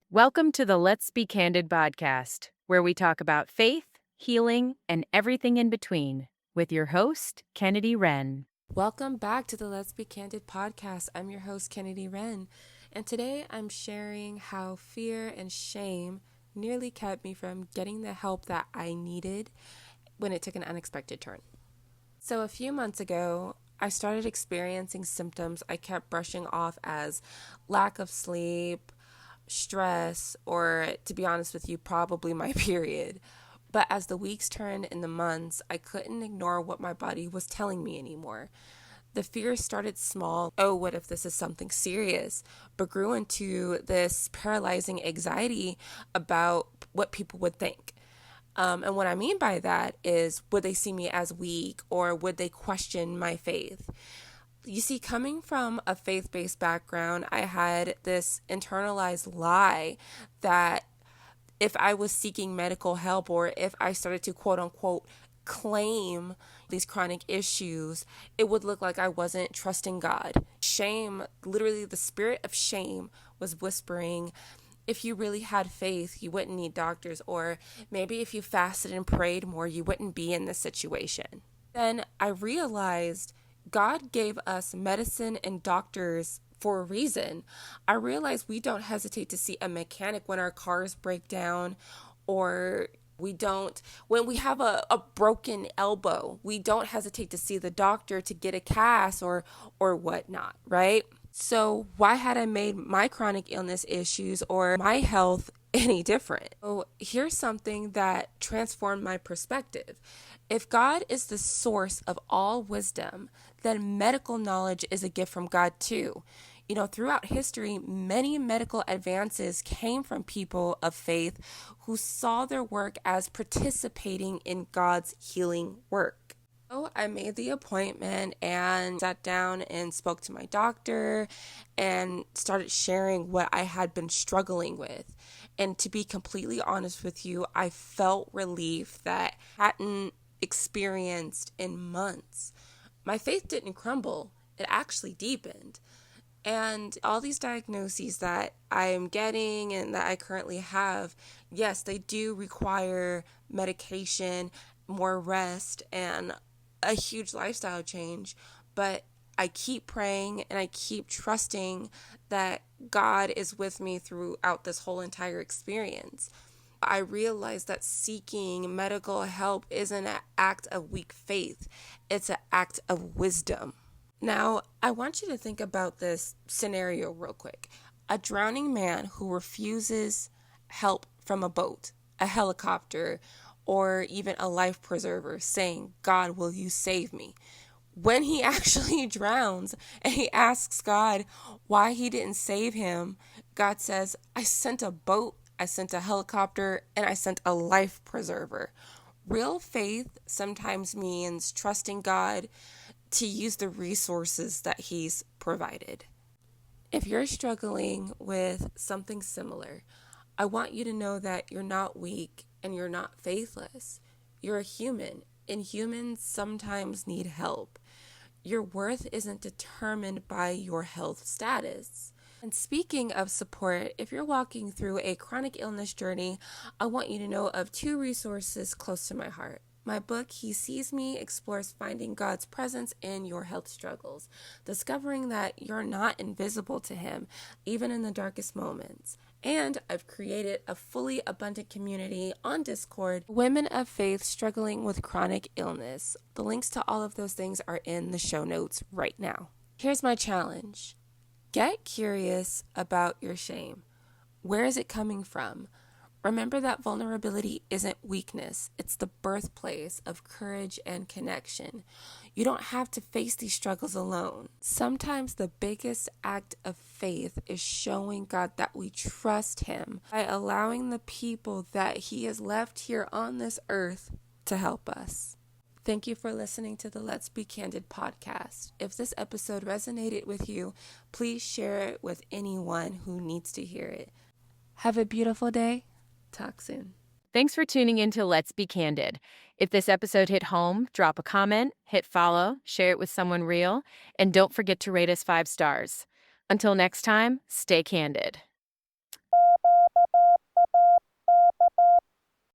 Welcome to the Let's Be Candid podcast, where we talk about faith, healing, and everything in between, with your host, Kennedy Wren. Welcome back to the Let's Be Candid podcast. I'm your host, Kennedy Wren, and today I'm sharing how fear and shame nearly kept me from getting the help that I needed when it took an unexpected turn. So a few months ago, I started experiencing symptoms I kept brushing off as lack of sleep, stress, or to be honest with you, probably my period. But as the weeks turned and the months, I couldn't ignore what my body was telling me anymore. The fear started small, oh, what if this is something serious, but grew into this paralyzing anxiety about what people would think. And what I mean by that is, would they see me as weak or would they question my faith? You see, coming from a faith-based background, I had this internalized lie that if I was seeking medical help or if I started to quote unquote claim these chronic issues, it would look like I wasn't trusting God. Shame, literally the spirit of shame was whispering, if you really had faith, you wouldn't need doctors, or maybe if you fasted and prayed more, you wouldn't be in this situation. Then I realized God gave us medicine and doctors for a reason. I realize we don't hesitate to see a mechanic when our cars break down, or when we have a broken elbow, we don't hesitate to see the doctor to get a cast or whatnot, right? So why had I made my chronic illness issues or my health any different? So here's something that transformed my perspective. If God is the source of all wisdom, then medical knowledge is a gift from God too. You know, throughout history, many medical advances came from people of faith who saw their work as participating in God's healing work. So I made the appointment and sat down and spoke to my doctor and started sharing what I had been struggling with. And to be completely honest with you, I felt relief that I hadn't experienced in months. My faith didn't crumble, it actually deepened. And all these diagnoses that I am getting and that I currently have, yes, they do require medication, more rest, and a huge lifestyle change. But I keep praying and I keep trusting that God is with me throughout this whole entire experience. I realize that seeking medical help isn't an act of weak faith, it's an act of wisdom. Now, I want you to think about this scenario real quick. A drowning man who refuses help from a boat, a helicopter, or even a life preserver saying, God, will you save me? When he actually drowns and he asks God why he didn't save him, God says, I sent a boat, I sent a helicopter, and I sent a life preserver. Real faith sometimes means trusting God to use the resources that he's provided. If you're struggling with something similar, I want you to know that you're not weak and you're not faithless. You're a human, and humans sometimes need help. Your worth isn't determined by your health status. And speaking of support, if you're walking through a chronic illness journey, I want you to know of two resources close to my heart. My book, He Sees Me, explores finding God's presence in your health struggles, discovering that you're not invisible to Him, even in the darkest moments. And I've created a fully abundant community on Discord, women of faith struggling with chronic illness. The links to all of those things are in the show notes right now. Here's my challenge. Get curious about your shame. Where is it coming from? Remember that vulnerability isn't weakness. It's the birthplace of courage and connection. You don't have to face these struggles alone. Sometimes the biggest act of faith is showing God that we trust Him by allowing the people that He has left here on this earth to help us. Thank you for listening to the Let's Be Candid podcast. If this episode resonated with you, please share it with anyone who needs to hear it. Have a beautiful day. Talk soon. Thanks for tuning in to Let's Be Candid. If this episode hit home, drop a comment, hit follow, share it with someone real, and don't forget to rate us 5 stars. Until next time, stay candid.